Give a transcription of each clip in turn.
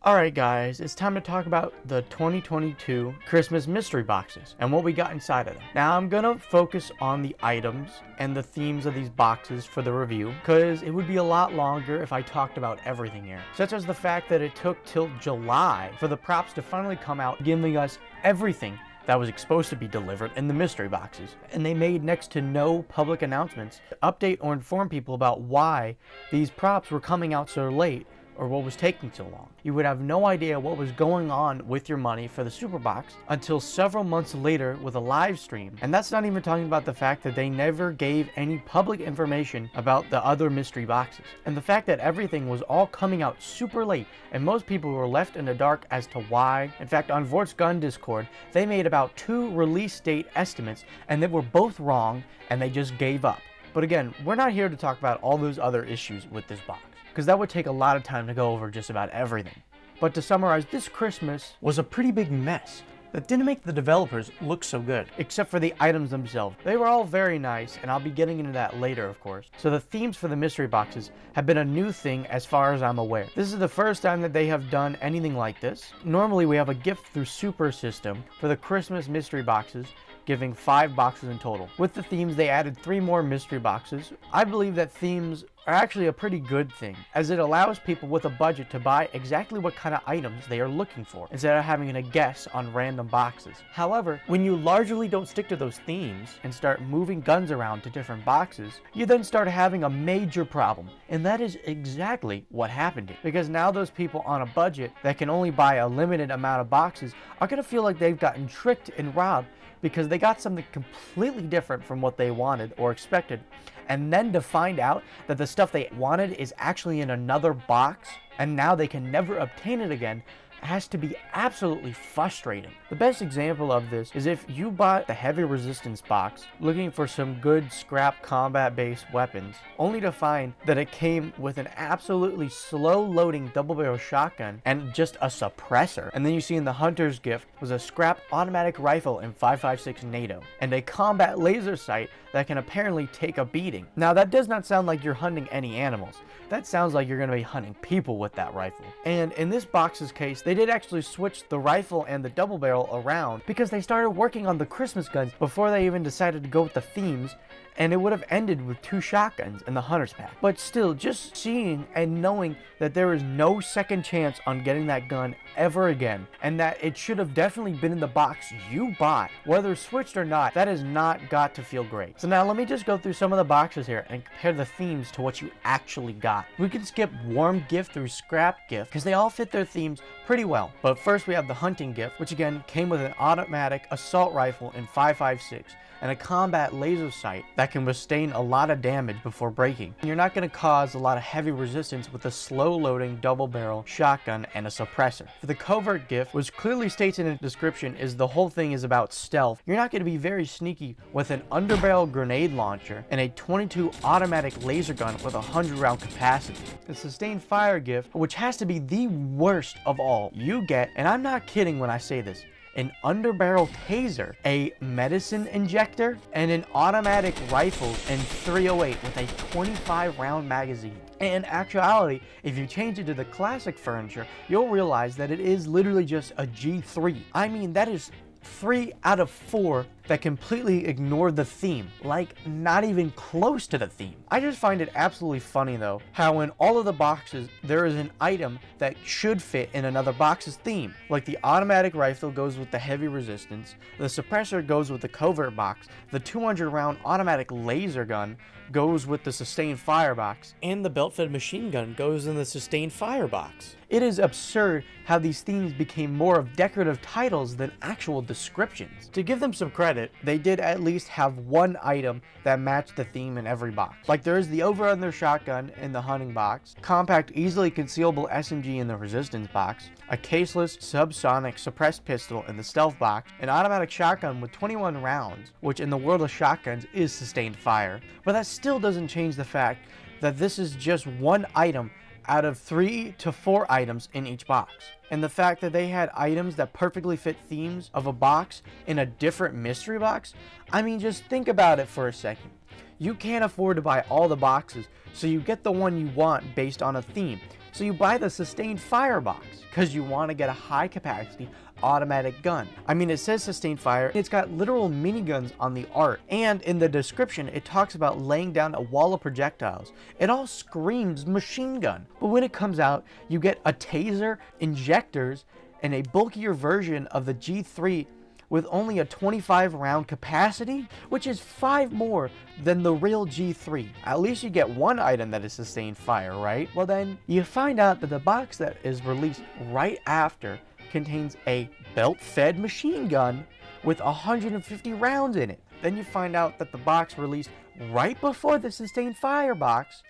Alright guys, it's time to talk about the 2022 Christmas mystery boxes and what we got inside of them. Now I'm gonna focus on the items and the themes of these boxes for the review, because it would be a lot longer if I talked about everything here. Such as the fact that it took till July for the props to finally come out, giving us everything that was supposed to be delivered in the mystery boxes, and they made next to no public announcements to update or inform people about why these props were coming out so late or what was taking so long. You would have no idea what was going on with your money for the super box until several months later with a live stream. And that's not even talking about the fact that they never gave any public information about the other mystery boxes. And the fact that everything was all coming out super late and most people were left in the dark as to why. In fact, on Vort's Gun Discord, they made about 2 release date estimates and they were both wrong and they just gave up. But again, we're not here to talk about all those other issues with this box, because that would take a lot of time to go over just about everything. But to summarize, this Christmas was a pretty big mess that didn't make the developers look so good, except for the items themselves. They were all very nice, and I'll be getting into that later, of course. So the themes for the mystery boxes have been a new thing as far as I'm aware. This is the first time that they have done anything like this. Normally we have a gift through Super system for the Christmas mystery boxes, giving 5 boxes in total. With the themes, they added 3 more mystery boxes. I believe that themes are actually a pretty good thing, as it allows people with a budget to buy exactly what kind of items they are looking for, instead of having to guess on random boxes. However, when you largely don't stick to those themes and start moving guns around to different boxes, you then start having a major problem, and that is exactly what happened here. Because now those people on a budget that can only buy a limited amount of boxes are going to feel like they've gotten tricked and robbed, because they got something completely different from what they wanted or expected, and then to find out that the stuff they wanted is actually in another box and now they can never obtain it again has to be absolutely frustrating. The best example of this is if you bought the heavy resistance box looking for some good scrap combat based weapons, only to find that it came with an absolutely slow loading double barrel shotgun and just a suppressor. And then you see in the hunter's gift was a scrap automatic rifle in 5.56 NATO and a combat laser sight that can apparently take a beating. Now that does not sound like you're hunting any animals. That sounds like you're going to be hunting people with that rifle. And in this box's case, they did actually switch the rifle and the double barrel around because they started working on the Christmas guns before they even decided to go with the themes, and it would have ended with 2 shotguns in the hunter's pack. But still, just seeing and knowing that there is no second chance on getting that gun ever again, and that it should have definitely been in the box you bought, whether switched or not, that has not got to feel great. So now let me just go through some of the boxes here and compare the themes to what you actually got. We can skip warm gift through scrap gift because they all fit their themes pretty well. But first we have the hunting gift, which again came with an automatic assault rifle in 5.56 and a combat laser sight that can withstand a lot of damage before breaking. You're not going to cause a lot of heavy resistance with a slow loading double barrel shotgun and a suppressor. For the covert gift, which clearly states in the description is the whole thing is about stealth, you're not going to be very sneaky with an underbarrel grenade launcher and a 22 automatic laser gun with a 100 round capacity. The sustained fire gift, which has to be the worst of all, you get, and I'm not kidding when I say this, an underbarrel taser, a medicine injector, and an automatic rifle in 308 with a 25 round magazine. In actuality, if you change it to the classic furniture, you'll realize that it is literally just a G3. I mean, that is 3 out of 4 that completely ignored the theme, like not even close to the theme. I just find it absolutely funny though, how in all of the boxes there is an item that should fit in another box's theme. Like the automatic rifle goes with the heavy resistance, the suppressor goes with the covert box, the 200 round automatic laser gun goes with the sustained fire box, and the belt-fed machine gun goes in the sustained fire box. It is absurd how these themes became more of decorative titles than actual descriptions. To give them some credit, they did at least have one item that matched the theme in every box. Like there is the over-under shotgun in the hunting box, compact easily concealable SMG in the resistance box, a caseless subsonic suppressed pistol in the stealth box, an automatic shotgun with 21 rounds, which in the world of shotguns is sustained fire. But that still doesn't change the fact that this is just one item out of 3 to 4 items in each box. And the fact that they had items that perfectly fit themes of a box in a different mystery box, I mean, just think about it for a second. You can't afford to buy all the boxes, so you get the one you want based on a theme. So you buy the sustained fire box because you want to get a high capacity automatic gun. I mean, it says sustained fire. It's got literal miniguns on the art. And in the description, it talks about laying down a wall of projectiles. It all screams machine gun. But when it comes out, you get a taser, injectors, and a bulkier version of the G3 with only a 25 round capacity, which is 5 more than the real G3. At least you get one item that is sustained fire, right? Well then, you find out that the box that is released right after contains a belt-fed machine gun with 150 rounds in it. Then you find out that the box released right before the sustained fire box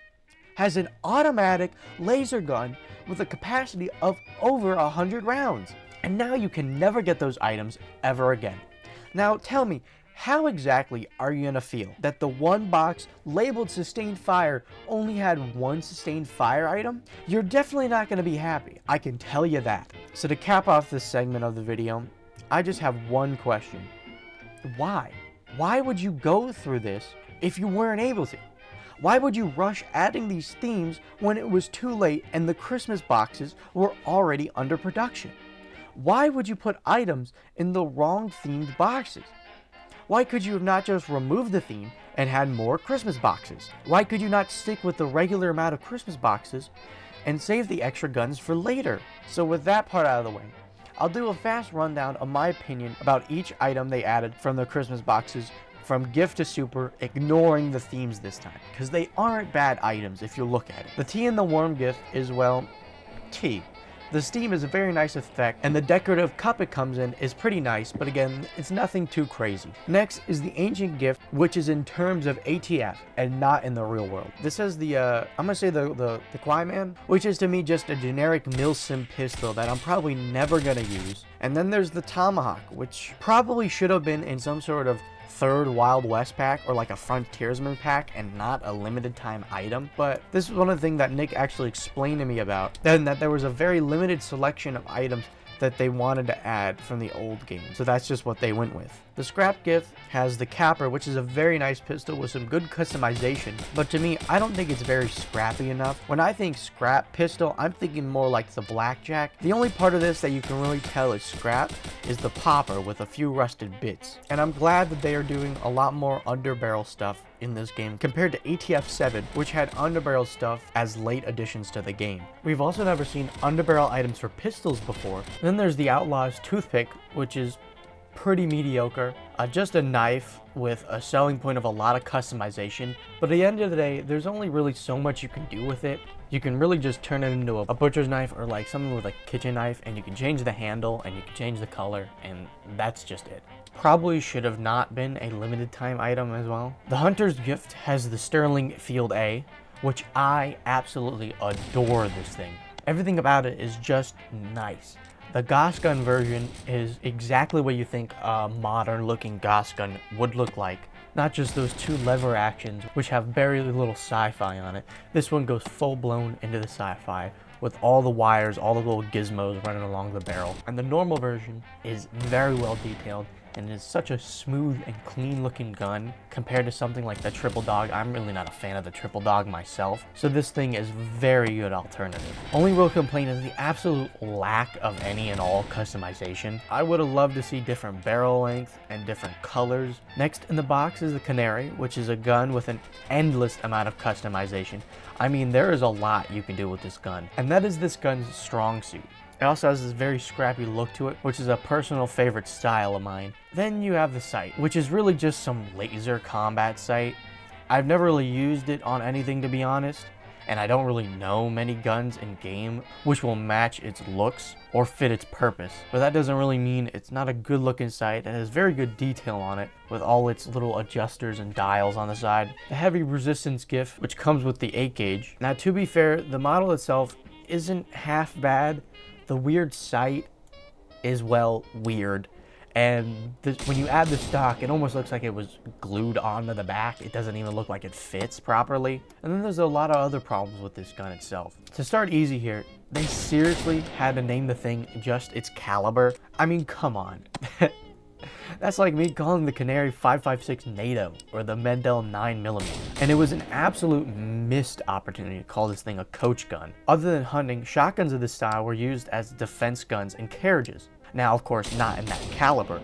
has an automatic laser gun with a capacity of over 100 rounds. And now you can never get those items ever again. Now tell me, how exactly are you gonna feel that the one box labeled sustained fire only had one sustained fire item? You're definitely not gonna be happy, I can tell you that. So to cap off this segment of the video, I just have one question. Why? Why would you go through this if you weren't able to? Why would you rush adding these themes when it was too late and the Christmas boxes were already under production? Why would you put items in the wrong themed boxes? Why could you have not just removed the theme and had more Christmas boxes? Why could you not stick with the regular amount of Christmas boxes and save the extra guns for later? So with that part out of the way, I'll do a fast rundown of my opinion about each item they added from the Christmas boxes from gift to super, ignoring the themes this time, because they aren't bad items if you look at it. The tea and the worm gift is, well, tea. The steam is a very nice effect, and the decorative cup it comes in is pretty nice, but again, it's nothing too crazy. Next is the ancient gift, which is in terms of ATF and not in the real world. This is the, I'm gonna say the Quaiman, which is to me just a generic Milsim pistol that I'm probably never gonna use. And then there's the Tomahawk, which probably should have been in some sort of third Wild West pack or like a Frontiersman pack and not a limited time item. But this is one of the things that Nick actually explained to me about, and that there was a very limited selection of items that they wanted to add from the old game. So that's just what they went with. The scrap gift has the capper, which is a very nice pistol with some good customization, but to me, I don't think it's very scrappy enough. When I think scrap pistol, I'm thinking more like the blackjack. The only part of this that you can really tell is scrap is the popper with a few rusted bits. And I'm glad that they are doing a lot more underbarrel stuff in this game compared to ATF 7, which had underbarrel stuff as late additions to the game. We've also never seen underbarrel items for pistols before. Then there's the Outlaw's toothpick, which is pretty mediocre. Just a knife with a selling point of a lot of customization, but at the end of the day, there's only really so much you can do with it. You can really just turn it into a butcher's knife or like something with a kitchen knife, and you can change the handle and you can change the color, and that's just it. Probably should have not been a limited time item as well. The Hunter's Gift has the Sterling Field A, which I absolutely adore this thing. Everything about it is just nice. The Gauss gun version is exactly what you think a modern looking Gauss gun would look like. Not just those two lever actions, which have very little sci-fi on it. This one goes full blown into the sci-fi with all the wires, all the little gizmos running along the barrel. And the normal version is very well detailed and is such a smooth and clean looking gun compared to something like the Triple Dog. I'm really not a fan of the Triple Dog myself, so this thing is very good alternative. Only real complaint is the absolute lack of any and all customization. I would have loved to see different barrel length and different colors. Next in the box is the Canary, which is a gun with an endless amount of customization. I mean, there is a lot you can do with this gun, and that is this gun's strong suit. It also has this very scrappy look to it, which is a personal favorite style of mine. Then you have the sight, which is really just some laser combat sight. I've never really used it on anything, to be honest, and I don't really know many guns in game which will match its looks or fit its purpose. But that doesn't really mean it's not a good looking sight. It has very good detail on it with all its little adjusters and dials on the side. The heavy resistance gift, which comes with the 8 gauge. Now, to be fair, the model itself isn't half bad. The weird sight is, well, weird. And when you add the stock, it almost looks like it was glued onto the back. It doesn't even look like it fits properly. And then there's a lot of other problems with this gun itself. To start easy here, they seriously had to name the thing just its caliber. I mean, come on. That's like me calling the Canary 5.56 NATO or the Mendel 9mm. And it was an absolute missed opportunity to call this thing a coach gun. Other than hunting, shotguns of this style were used as defense guns in carriages. Now, of course, not in that caliber,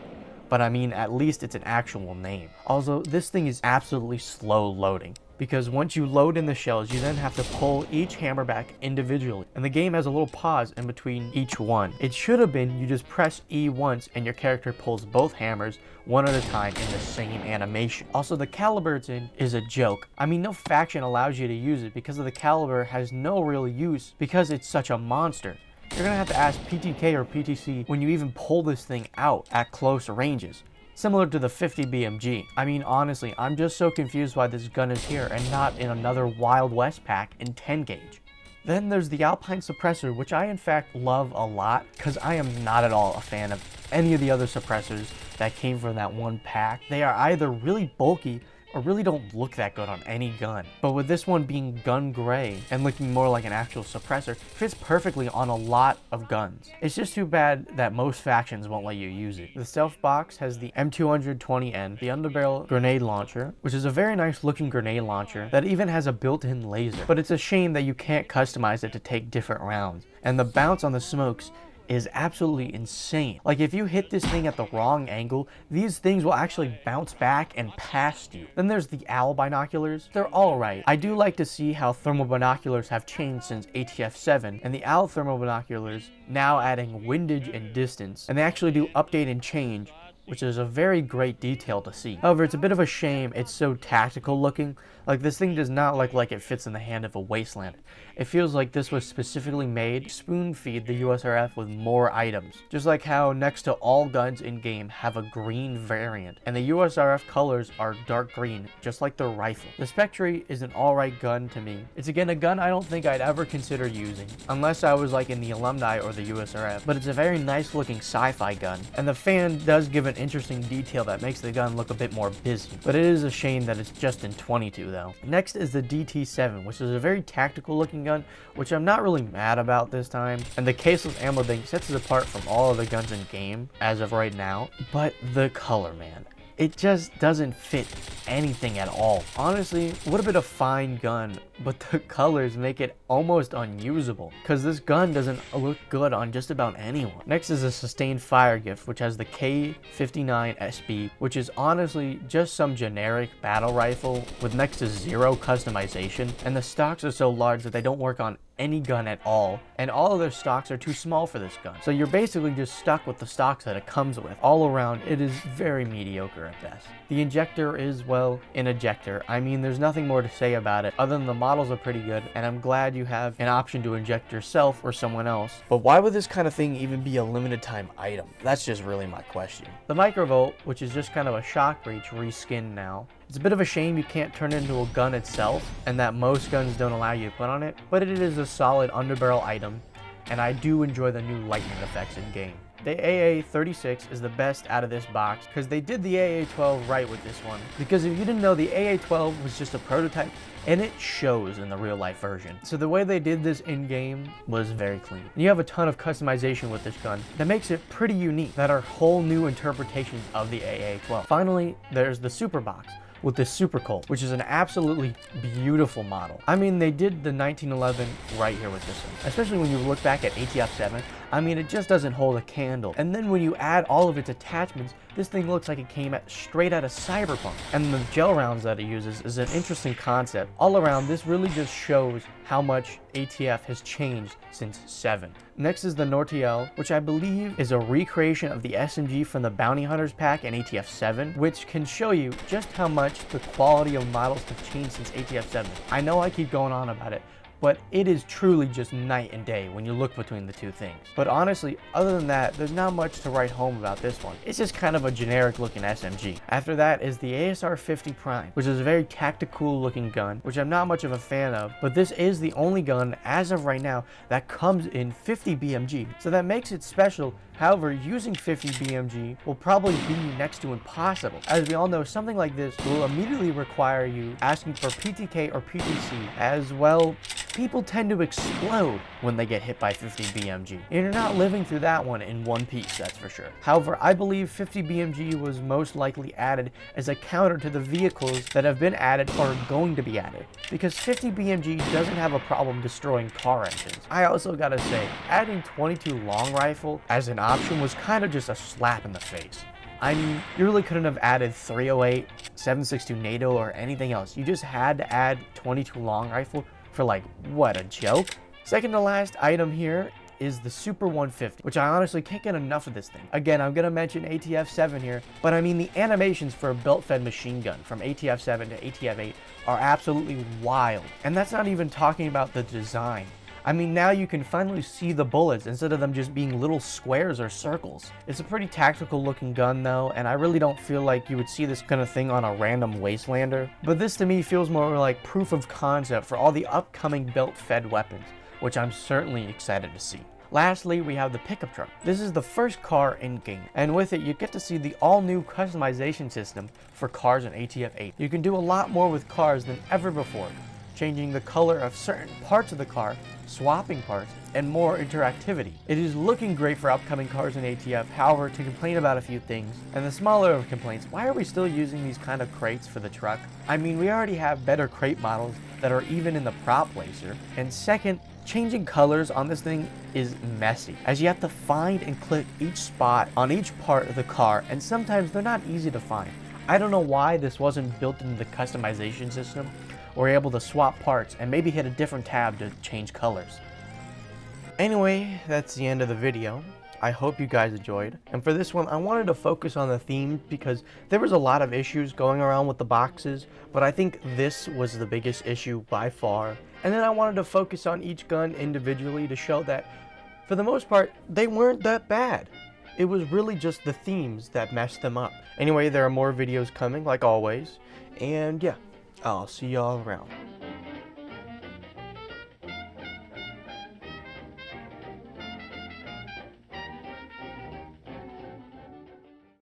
but I mean, at least it's an actual name. Also, this thing is absolutely slow loading, because once you load in the shells, you then have to pull each hammer back individually, and the game has a little pause in between each one. It should have been you just press E once and your character pulls both hammers one at a time in the same animation. Also, the caliber it's in is a joke. I mean, no faction allows you to use it because of the caliber has no real use because it's such a monster. You're gonna have to ask PTK or PTC when you even pull this thing out at close ranges. Similar to the 50 BMG. I mean, honestly, I'm just so confused why this gun is here and not in another Wild West pack in 10 gauge. Then there's the Alpine Suppressor, which I in fact love a lot because I am not at all a fan of any of the other suppressors that came from that one pack. They are either really bulky or really don't look that good on any gun. But with this one being gun gray and looking more like an actual suppressor, it fits perfectly on a lot of guns. It's just too bad that most factions won't let you use it. The stealth box has the M220N, the underbarrel grenade launcher, which is a very nice looking grenade launcher that even has a built-in laser. But it's a shame that you can't customize it to take different rounds. And the bounce on the smokes is absolutely insane. Like, if you hit this thing at the wrong angle, these things will actually bounce back and past you. Then there's the owl binoculars. They're all right. I do like to see how thermal binoculars have changed since ATF 7, and the owl thermal binoculars now adding windage and distance, and they actually do update and change, which is a very great detail to see. However, it's a bit of a shame it's so tactical looking. Like, this thing does not look like it fits in the hand of a wasteland. It feels like this was specifically made to spoon feed the USRF with more items. Just like how next to all guns in game have a green variant, and the USRF colors are dark green, just like the rifle. The Spectre is an alright gun to me. It's again a gun I don't think I'd ever consider using, unless I was like in the Alumni or the USRF, but it's a very nice looking sci-fi gun, and the fan does give an interesting detail that makes the gun look a bit more busy. But it is a shame that it's just in 22 though. Next is the DT7, which is a very tactical looking gun, which I'm not really mad about this time. And the caseless ammo thing sets it apart from all of the guns in game as of right now. But the color, man. It just doesn't fit anything at all. Honestly, would have been a fine gun, but the colors make it almost unusable because this gun doesn't look good on just about anyone. Next is a sustained fire gift, which has the K59 SB, which is honestly just some generic battle rifle with next to zero customization, and the stocks are so large that they don't work on any gun at all, and all of their stocks are too small for this gun. So you're basically just stuck with the stocks that it comes with. All around, it is very mediocre at best. The injector is, well, an ejector. I mean, there's nothing more to say about it other than the models are pretty good, and I'm glad you have an option to inject yourself or someone else. But why would this kind of thing even be a limited time item? That's just really my question. The microvolt, which is just kind of a shock breach reskinned now. It's a bit of a shame you can't turn it into a gun itself, and that most guns don't allow you to put on it, but it is a solid underbarrel item, and I do enjoy the new lightning effects in game. The AA-36 is the best out of this box because they did the AA-12 right with this one. Because if you didn't know, the AA-12 was just a prototype, and it shows in the real life version. So the way they did this in game was very clean. And you have a ton of customization with this gun that makes it pretty unique, that are whole new interpretations of the AA-12. Finally, there's the Super Box with the Super Colt, which is an absolutely beautiful model. I mean, they did the 1911 right here with this one, especially when you look back at ATF 7. I mean, it just doesn't hold a candle. And then when you add all of its attachments, this thing looks like it came straight out of Cyberpunk. And the gel rounds that it uses is an interesting concept. All around, this really just shows how much ATF has changed since 7. Next is the Nortiel, which I believe is a recreation of the SMG from the Bounty Hunters pack in ATF 7, which can show you just how much the quality of models have changed since ATF 7. I know I keep going on about it, but it is truly just night and day when you look between the two things. But honestly, other than that, there's not much to write home about this one. It's just kind of a generic looking SMG. After that is the ASR 50 Prime, which is a very tactical looking gun, which I'm not much of a fan of, but this is the only gun as of right now that comes in 50 BMG, so that makes it special. However, using 50 BMG will probably be next to impossible. As we all know, something like this will immediately require you asking for PTK or PTC, as well, people tend to explode when they get hit by 50 BMG. And you're not living through that one in one piece, that's for sure. However, I believe 50 BMG was most likely added as a counter to the vehicles that have been added or are going to be added, because 50 BMG doesn't have a problem destroying car engines. I also gotta say, adding 22 long rifle as an option was kind of just a slap in the face. I mean, you really couldn't have added 308, 7.62 NATO, or anything else. You just had to add 22 long rifle for like, what, a joke? Second to last item here is the Super 150, which I honestly can't get enough of this thing. Again, I'm gonna mention ATF-7 here, but I mean the animations for a belt-fed machine gun from ATF-7 to ATF-8 are absolutely wild. And that's not even talking about the design. I mean, now you can finally see the bullets instead of them just being little squares or circles. It's a pretty tactical looking gun though, and I really don't feel like you would see this kind of thing on a random wastelander. But this to me feels more like proof of concept for all the upcoming belt-fed weapons, which I'm certainly excited to see. Lastly, we have the pickup truck. This is the first car in game, and with it you get to see the all-new customization system for cars in ATF-8. You can do a lot more with cars than ever before, changing the color of certain parts of the car, swapping parts, and more interactivity. It is looking great for upcoming cars in ATF, however, to complain about a few things, and the smaller of complaints, why are we still using these kind of crates for the truck? I mean, we already have better crate models that are even in the prop placer, and second, changing colors on this thing is messy, as you have to find and click each spot on each part of the car, and sometimes they're not easy to find. I don't know why this wasn't built into the customization system, or able to swap parts and maybe hit a different tab to change colors. Anyway, that's the end of the video. I hope you guys enjoyed. And for this one, I wanted to focus on the theme because there was a lot of issues going around with the boxes, but I think this was the biggest issue by far. And then I wanted to focus on each gun individually to show that, for the most part, they weren't that bad. It was really just the themes that messed them up. Anyway, there are more videos coming, like always. And yeah, I'll see y'all around.